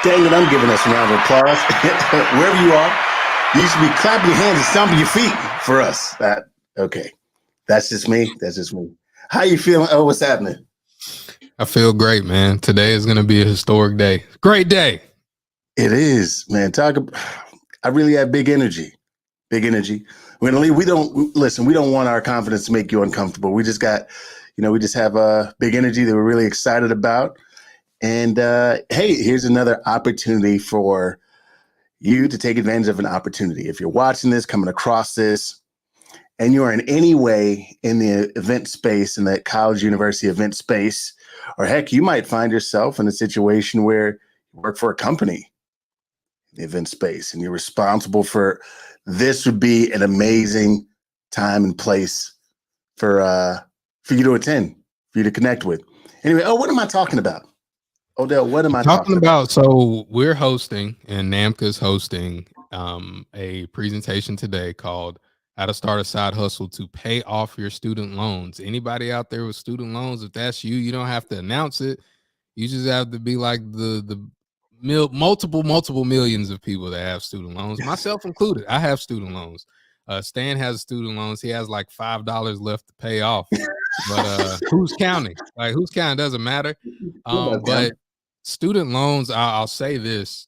Dang it, I'm giving us a round of applause. Wherever you are, you should be clapping your hands and stomping your feet for us. Okay. That's just me. That's just me. How you feeling? Oh, what's happening? I feel great, man. Today is going to be a historic day. Great day. It is, man. I really have big energy. Big energy. We don't want our confidence to make you uncomfortable. We just got, we just have big energy that we're really excited about. And hey, here's another opportunity for you to take advantage of an opportunity. If you're watching this, coming across this, and you are in any way in the event space, in that college, university event space, or heck, you might find yourself in a situation where you work for a company, the event space, and you're responsible for this would be an amazing time and place for you to attend, for you to connect with. Anyway, what am I talking about? Odell, what am I talking about? So we're hosting, and NAMCA's hosting a presentation today called How to Start a Side Hustle to Pay Off Your Student Loans. Anybody out there with student loans, if that's you, you don't have to announce it. You just have to be like the multiple millions of people that have student loans, myself included. I have student loans. Stan has student loans. He has like $5 left to pay off. But who's counting? Like, who's counting doesn't matter. But student loans, I'll say this,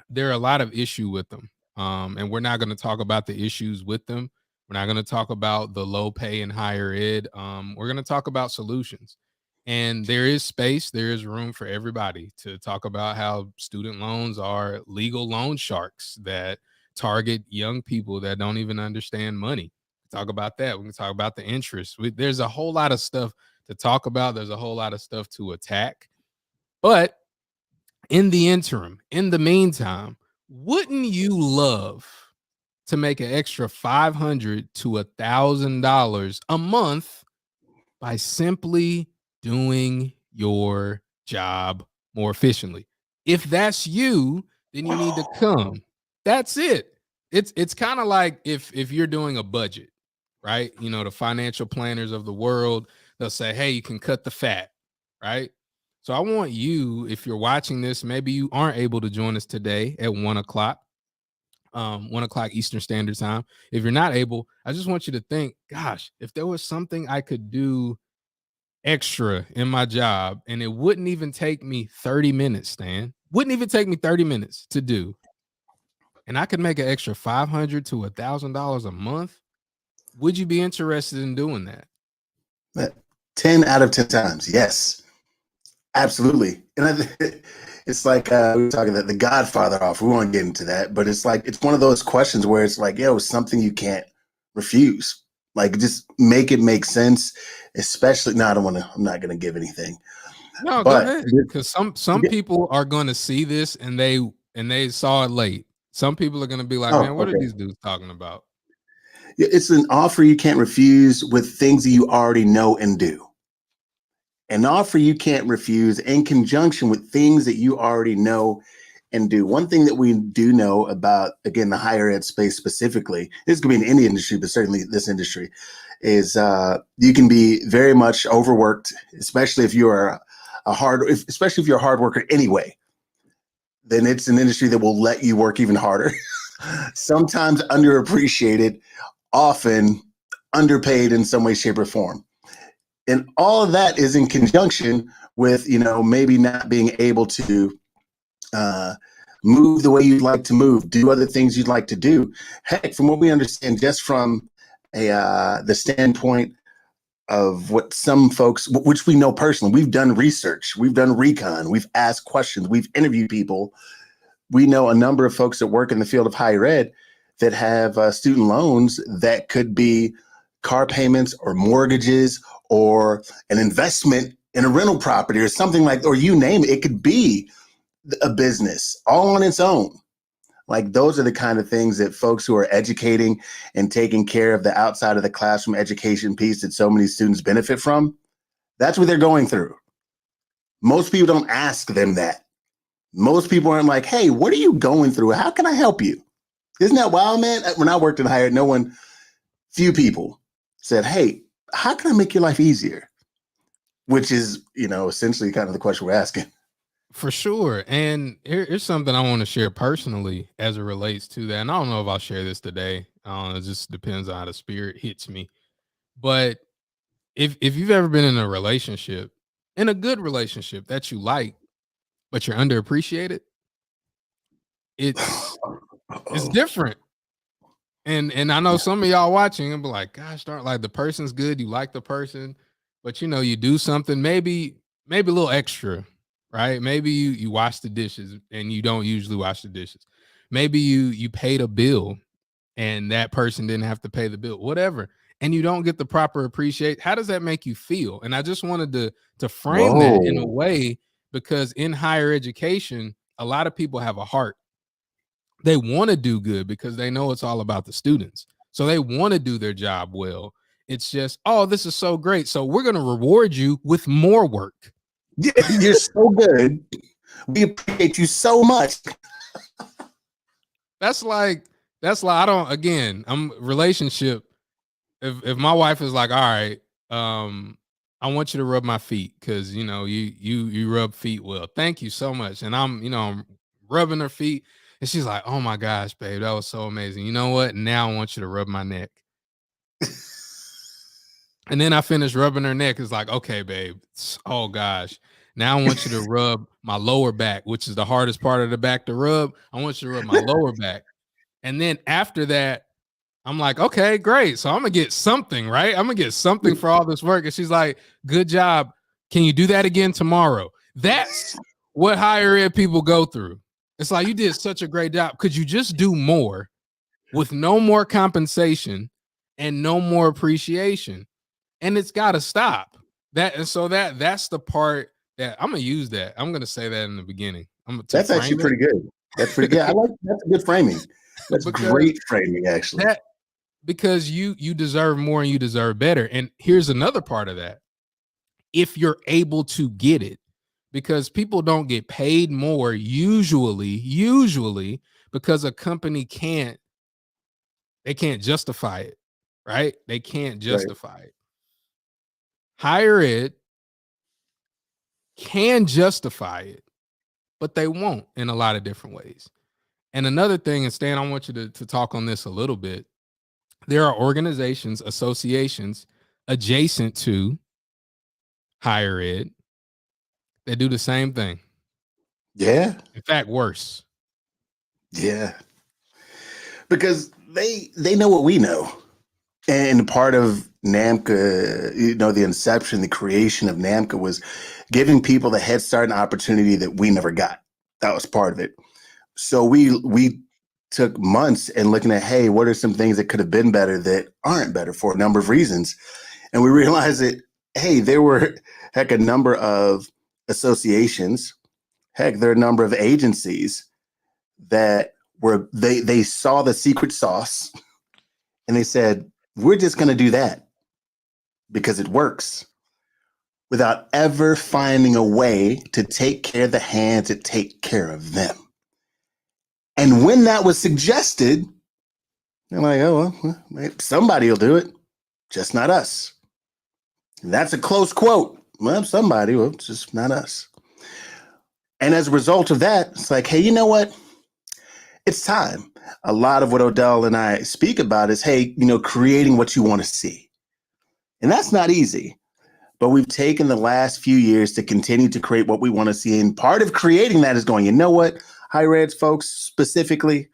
there are a lot of issue with them. And we're not going to talk about the issues with them. We're not going to talk about the low pay in higher ed. We're going to talk about solutions. And there is space, there is room for everybody to talk about how student loans are legal loan sharks that target young people that don't even understand money. Talk about that. We can talk about the interest. There's a whole lot of stuff to talk about. There's a whole lot of stuff to attack. But in the interim, in the meantime, wouldn't you love to make an extra $500 to $1,000 a month by simply doing your job more efficiently? If that's you, then you need to come. That's it. It's kind of like if you're doing a budget, right? The financial planners of the world, they'll say, hey, you can cut the fat, right? So I want you, if you're watching this, maybe you aren't able to join us today at 1:00, 1:00 Eastern Standard Time. If you're not able, I just want you to think, gosh, if there was something I could do extra in my job and it wouldn't even take me 30 minutes, Stan, wouldn't even take me 30 minutes to do, and I could make an extra $500 to $1,000 a month, would you be interested in doing that? 10 out of 10 times, yes. Absolutely. And it's like we were talking about the Godfather off. We won't get into that, but it's like it's one of those questions where it's like, it's something you can't refuse. Like, just make it make sense. Especially, no, I'm not going to give anything. No, but go ahead, because some people are going to see this and they saw it late. Some people are going to be like, man, what are these dudes talking about? It's an offer you can't refuse with things that you already know and do. An offer you can't refuse in conjunction with things that you already know and do. One thing that we do know about, again, the higher ed space specifically, this could be in any industry, but certainly this industry, is you can be very much overworked, especially if you're a hard worker anyway. Then it's an industry that will let you work even harder. Sometimes underappreciated, often underpaid in some way, shape, or form. And all of that is in conjunction with, maybe not being able to move the way you'd like to move, do other things you'd like to do. Heck, from what we understand, just from the standpoint of what some folks, which we know personally, we've done research, we've done recon, we've asked questions, we've interviewed people. We know a number of folks that work in the field of higher ed that have student loans that could be car payments or mortgages or an investment in a rental property or something like, or you name it. It could be a business all on its own. Like, those are the kind of things that folks who are educating and taking care of the outside of the classroom education piece that so many students benefit from. That's what they're going through. Most people don't ask them that. Most people aren't like, hey, what are you going through? How can I help you? Isn't that wild, man? When I worked in higher ed, few people said, hey, how can I make your life easier? Which is, essentially kind of the question we're asking. For sure. And here's something I want to share personally as it relates to that. And I don't know if I'll share this today. It just depends on how the spirit hits me. But if you've ever been in a relationship, in a good relationship that you like, but you're underappreciated, it's Uh-oh. different. And I know some of y'all watching and be like, gosh, darn, like the person's good, you like the person, but you know, you do something maybe a little extra, right? Maybe you wash the dishes and you don't usually wash the dishes. Maybe you paid a bill and that person didn't have to pay the bill, whatever. And you don't get the proper appreciate. How does that make you feel? And I just wanted to frame that in a Whoa. way, because in higher education, a lot of people have a heart. They want to do good because they know it's all about the students. So they want to do their job well. It's just, oh, this is so great. So we're going to reward you with more work. Yeah, you're so good. We appreciate you so much. That's like I don't, again, I'm relationship. If my wife is like, all right, I want you to rub my feet because you know you rub feet well. Thank you so much. And I'm rubbing her feet, and she's like, oh my gosh, babe, that was so amazing. You know what? Now I want you to rub my neck. And then I finish rubbing her neck. It's like, okay, babe. Oh gosh. Now I want you to rub my lower back, which is the hardest part of the back to rub. I want you to rub my lower back. And then after that, I'm like, okay, great. So I'm gonna get something, right? I'm gonna get something for all this work. And she's like, good job. Can you do that again tomorrow? That's what higher ed people go through. It's like, you did such a great job. Could you just do more with no more compensation and no more appreciation? And it's got to stop. That's the part that I'm gonna use. That I'm gonna say that in the beginning. That's actually pretty good. That's pretty good. I like that's a good framing. That's great framing, actually. Because you deserve more and you deserve better. And here's another part of that. If you're able to get it, because people don't get paid more usually because a company can't justify it, right? They can't justify it. Higher ed can justify it, but they won't in a lot of different ways. And another thing, and Stan, I want you to talk on this a little bit. There are organizations, associations adjacent to higher ed that do the same thing. Yeah. In fact, worse. Yeah. Because they know what we know. And part of NAMCA, you know, the inception, the creation of NAMCA was giving people the head start and opportunity that we never got. That was part of it. So we took months and looking at, hey, what are some things that could have been better that aren't better for a number of reasons? And we realized that, hey, there were a number of associations, there are a number of agencies that were, they saw the secret sauce and they said, we're just going to do that because it works, without ever finding a way to take care of the hands that take care of them. And when that was suggested, they're like, oh, well, somebody will do it, just not us. And that's a close quote. Well, somebody, well, it's just not us. And as a result of that, it's like, hey, you know what? It's time. A lot of what Odell and I speak about is, hey, you know, creating what you want to see. And that's not easy. But we've taken the last few years to continue to create what we want to see. And part of creating that is going, you know what? Higher ed folks specifically,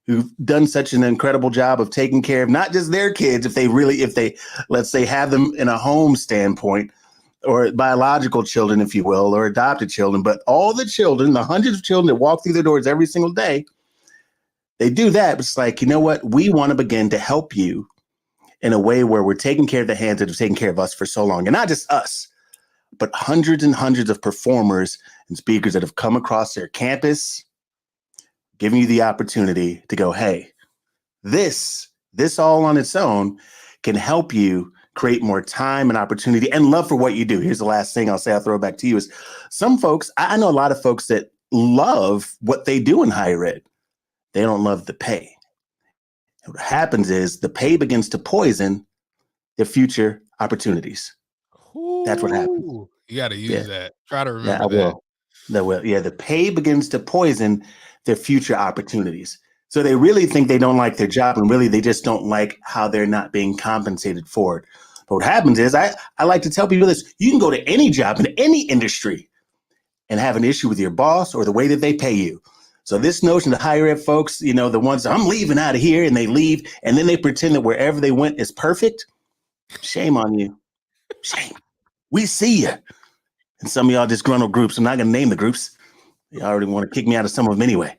who've done such an incredible job of taking care of not just their kids, if they let's say, have them in a home standpoint, or biological children, if you will, or adopted children, but all the children, the hundreds of children that walk through their doors every single day, they do that. It's like, you know what? We want to begin to help you in a way where we're taking care of the hands that have taken care of us for so long. And not just us, but hundreds and hundreds of performers and speakers that have come across their campus, giving you the opportunity to go, hey, this all on its own can help you create more time and opportunity and love for what you do. Here's the last thing I'll say, I'll throw it back to you, is some folks, I know a lot of folks that love what they do in higher ed. They don't love the pay. What happens is the pay begins to poison their future opportunities. That's what happens. You got to use that. Try to remember I that. will. The pay begins to poison their future opportunities. So they really think they don't like their job, and really they just don't like how they're not being compensated for it. But what happens is, I like to tell people this: you can go to any job in any industry and have an issue with your boss or the way that they pay you. So this notion of higher ed folks, the ones I'm leaving out of here, and they leave, and then they pretend that wherever they went is perfect. Shame on you. Shame. We see you. And some of y'all disgruntled groups. I'm not going to name the groups. They already want to kick me out of some of them anyway.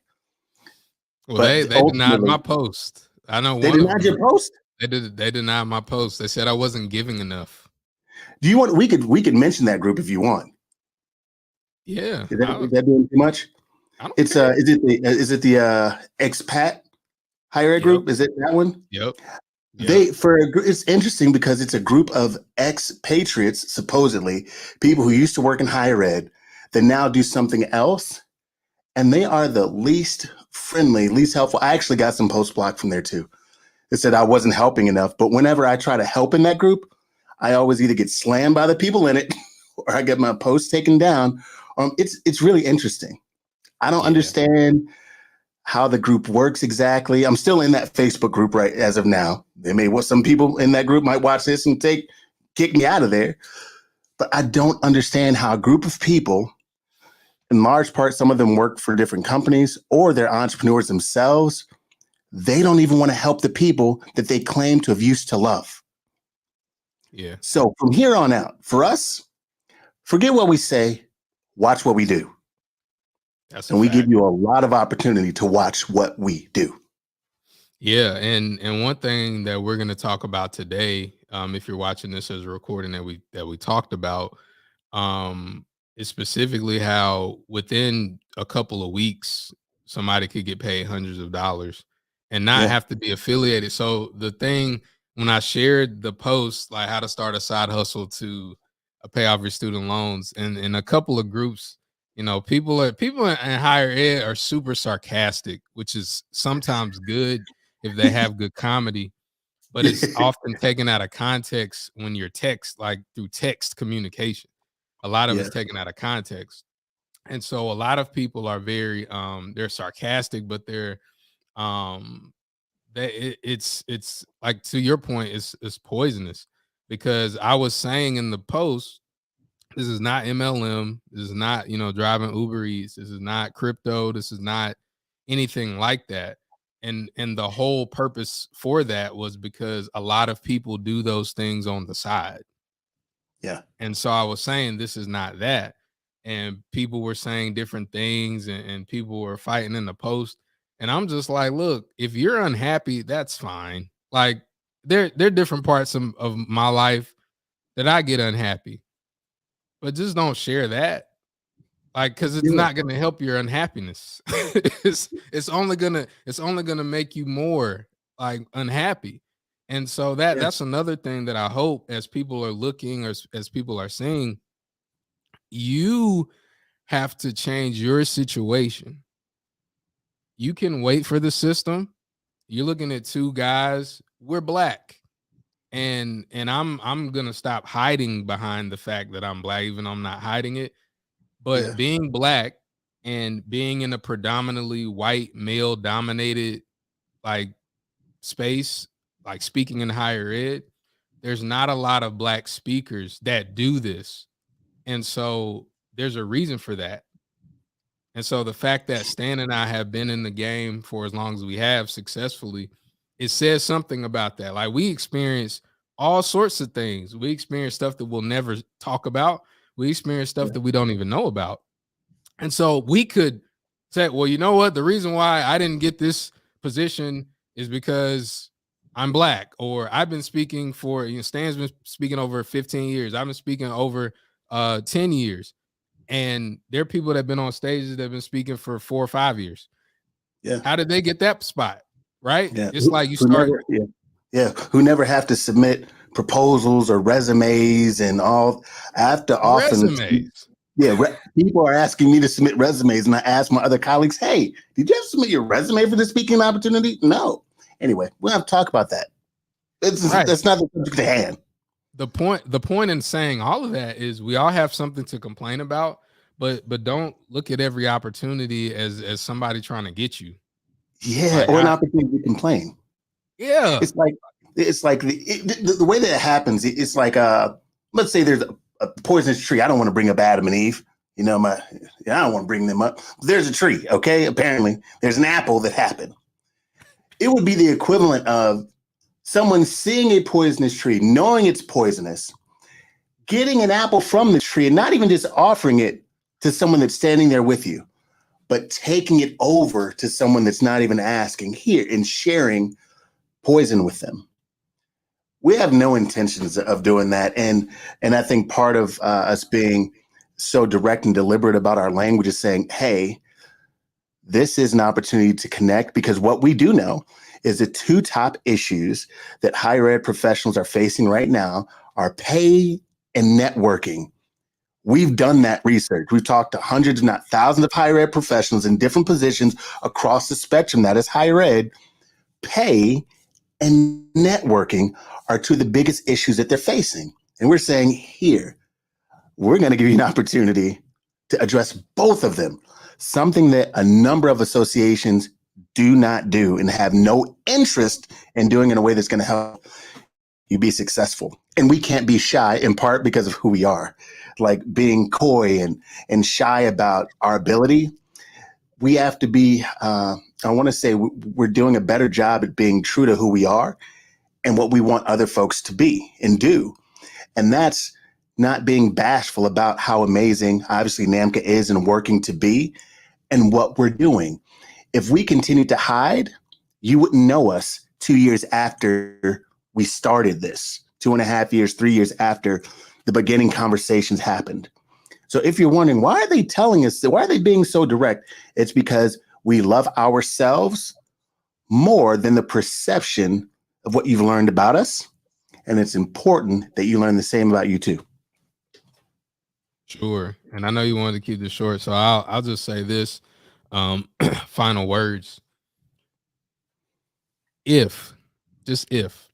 Well, they denied my post. I know they denied your post. They denied my post. They said I wasn't giving enough. Do you want? We could mention that group if you want. Yeah. Is that doing too much? It's care. Is it the expat higher ed group? Is it that one? Yep. It's interesting because it's a group of expatriates, supposedly people who used to work in higher ed that now do something else, and they are the least friendly, least helpful. I actually got some post block from there too. It said I wasn't helping enough, but whenever I try to help in that group, I always either get slammed by the people in it, or I get my post taken down. It's really interesting. I don't understand how the group works exactly. I'm still in that Facebook group right as of now. Some people in that group might watch this and kick me out of there. But I don't understand how a group of people, in large part, some of them work for different companies or they're entrepreneurs themselves. They don't even want to help the people that they claim to have used to love. Yeah. So from here on out, for us, forget what we say, watch what we do. And we give you a lot of opportunity to watch what we do. Yeah, and one thing that we're going to talk about today, if you're watching this as a recording that we talked about, is specifically how within a couple of weeks somebody could get paid hundreds of dollars and not have to be affiliated. So the thing, when I shared the post, like how to start a side hustle to pay off your student loans, and in a couple of groups, people in higher ed are super sarcastic, which is sometimes good if they have good comedy, but it's often taken out of context when you're through text communication. A lot of it's taken out of context. And so a lot of people are very they're sarcastic, but they're it's like, to your point, it's poisonous, because I was saying in the post, this is not MLM. This is not, driving Uber Eats. This is not crypto. This is not anything like that. And the whole purpose for that was because a lot of people do those things on the side. Yeah. And so I was saying, this is not that. And people were saying different things, and people were fighting in the post. And I'm just like, look, if you're unhappy, that's fine. Like, there are different parts of my life that I get unhappy, but just don't share that. Like, because it's not going to help your unhappiness. it's only gonna make you more like unhappy. And so that's another thing that I hope, as people are looking, or as people are seeing, you have to change your situation. You can wait for the system. You're looking at two guys. We're black. And I'm gonna stop hiding behind the fact that I'm black, even though I'm not hiding it. But being black and being in a predominantly white, male dominated like space, like speaking in higher ed, there's not a lot of black speakers that do this. And so there's a reason for that. And so the fact that Stan and I have been in the game for as long as we have successfully, it says something about that. Like, we experience all sorts of things. We experience stuff that we'll never talk about. We experience stuff that we don't even know about. And so we could say, well, you know what? The reason why I didn't get this position is because I'm black, or I've been speaking for, Stan's been speaking over 15 years. I've been speaking over 10 years. And there are people that have been on stages that have been speaking for 4 or 5 years. Yeah. How did they get that spot? Right? Yeah. It's like you start. Who never have to submit proposals or resumes and all. After often. Resumes. People are asking me to submit resumes, and I ask my other colleagues, hey, did you ever submit your resume for the speaking opportunity? No. Anyway, we'll have to talk about that. That's not the subject at hand. The point in saying all of that is we all have something to complain about, but don't look at every opportunity as somebody trying to get you. Yeah, Like or an opportunity to complain. yeah. It's like the way that it happens. It's like let's say there's a poisonous tree. I don't want to bring up Adam and Eve. I don't want to bring them up. There's a tree. Okay, apparently there's an apple that happened. It would be the equivalent of someone seeing a poisonous tree, knowing it's poisonous, getting an apple from the tree, and not even just offering it to someone that's standing there with you, but taking it over to someone that's not even asking here and sharing poison with them. We have no intentions of doing that. And I think part of us being so direct and deliberate about our language is saying, hey, this is an opportunity to connect, because what we do know is the two top issues that higher ed professionals are facing right now are pay and networking. We've done that research. We've talked to hundreds, if not thousands, of higher ed professionals in different positions across the spectrum. That is higher ed. Pay and networking are two of the biggest issues that they're facing. And we're saying, here, we're going to give you an opportunity to address both of them, something that a number of associations do not do and have no interest in doing in a way that's going to help you be successful. And we can't be shy, in part because of who we are, like being coy and shy about our ability. We have to be, I want to say we're doing a better job at being true to who we are and what we want other folks to be and do. And that's not being bashful about how amazing, obviously, NAMCA is and working to be and what we're doing. If we continue to hide, you wouldn't know us 2 years after we started this, 2.5 years, 3 years after the beginning conversations happened. So if you're wondering, why are they telling us, why are they being so direct? It's because we love ourselves more than the perception of what you've learned about us. And it's important that you learn the same about you too. Sure. And I know you wanted to keep this short, so I'll just say this, final words. Just if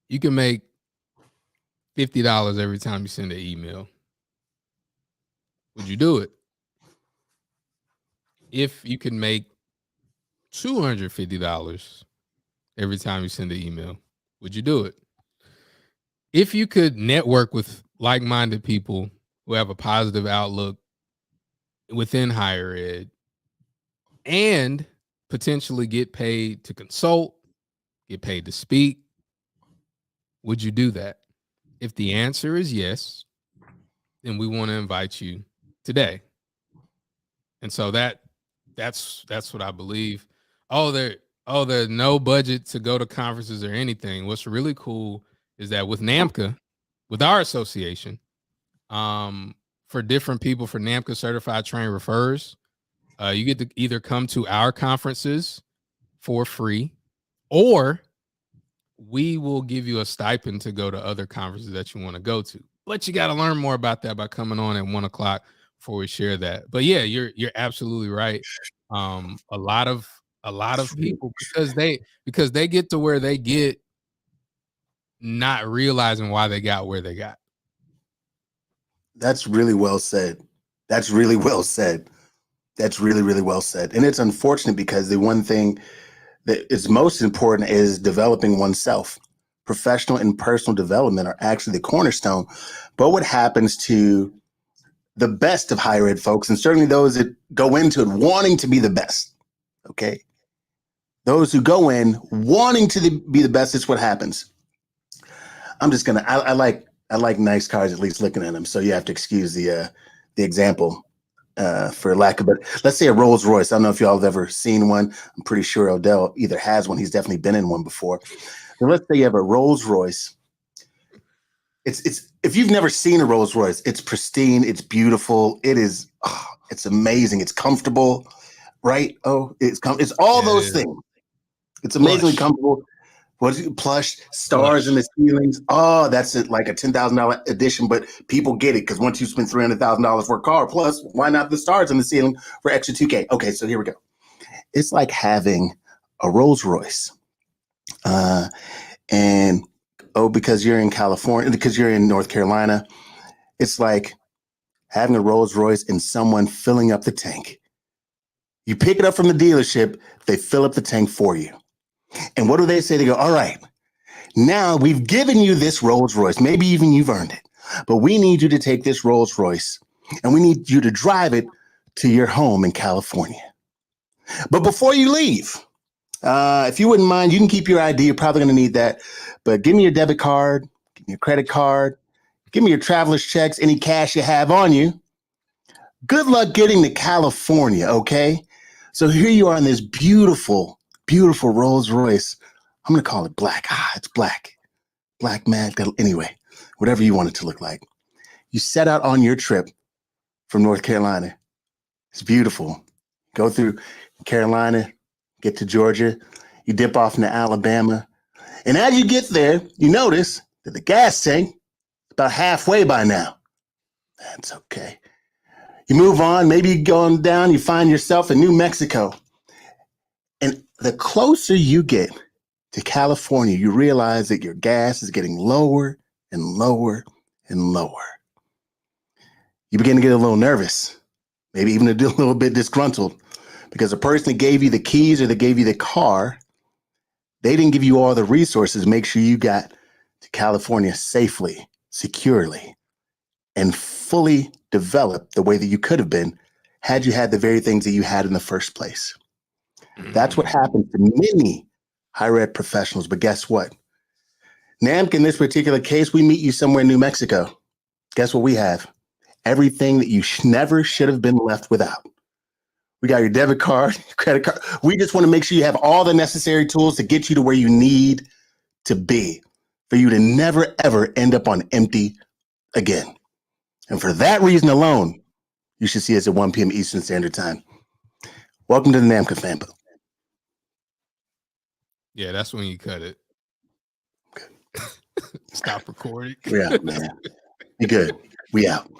you can make $50 every time you send an email, would you do it? If you can make $250 every time you send an email, would you do it? If you could network with like-minded people who have a positive outlook within higher ed and potentially get paid to consult, get paid to speak, would you do that? If the answer is yes, then we want to invite you today. And so that's what I believe. There's no budget to go to conferences or anything. What's really cool is that with NAMCA, with our association, for different people, for NAMCA certified trained referrers, you get to either come to our conferences for free, or we will give you a stipend to go to other conferences that you want to go to. But you got to learn more about that by coming on at 1:00 before we share that. But yeah, you're absolutely right. A lot of people, because they get to where they get, not realizing why they got where they got. That's really well said. That's really well said. That's really, really well said. And it's unfortunate because the one thing that is most important is developing oneself. Professional and personal development are actually the cornerstone. But what happens to the best of higher ed folks, and certainly those that go into it wanting to be the best, okay? Those who go in wanting to be the best, is what happens. I'm just gonna, I like nice cars, at least looking at them. So you have to excuse the example. For lack of, but let's say a Rolls Royce. I don't know if y'all have ever seen one. I'm pretty sure Odell either has one. He's definitely been in one before. But let's say you have a Rolls Royce. It's if you've never seen a Rolls Royce, it's pristine, it's beautiful, it's amazing, it's comfortable, right? It's all those things. It's amazingly comfortable. What's it, plush, stars in the ceilings. Oh, that's like a $10,000 edition, but people get it because once you spend $300,000 for a car, plus why not the stars in the ceiling for extra $2K? Okay, so here we go. It's like having a Rolls Royce, because you're in California, because you're in North Carolina, it's like having a Rolls Royce and someone filling up the tank. You pick it up from the dealership, they fill up the tank for you. And what do they say? They go, all right, now we've given you this Rolls Royce. Maybe even you've earned it, but we need you to take this Rolls Royce and we need you to drive it to your home in California. But before you leave, if you wouldn't mind, you can keep your ID. You're probably going to need that. But give me your debit card, give me your credit card, give me your traveler's checks, any cash you have on you. Good luck getting to California, okay? So here you are in this beautiful, beautiful Rolls Royce. I'm going to call it black. It's black. Black man. Anyway, whatever you want it to look like. You set out on your trip from North Carolina. It's beautiful. Go through Carolina, get to Georgia. You dip off into Alabama. And as you get there, you notice that the gas tank is about halfway by now. That's okay. You move on, maybe you go on down, you find yourself in New Mexico. And the closer you get to California, you realize that your gas is getting lower and lower and lower. You begin to get a little nervous, maybe even a little bit disgruntled, because the person that gave you the keys or that gave you the car, they didn't give you all the resources to make sure you got to California safely, securely, and fully developed the way that you could have been had you had the very things that you had in the first place. That's what happens to many higher ed professionals. But guess what? NAMCA, in this particular case, we meet you somewhere in New Mexico. Guess what we have? Everything that you never should have been left without. We got your debit card, credit card. We just want to make sure you have all the necessary tools to get you to where you need to be, for you to never, ever end up on empty again. And for that reason alone, you should see us at 1 p.m. Eastern Standard Time. Welcome to the NAMCA family. Yeah, that's when you cut it. Okay. Stop recording. We out, man. Be good. We out.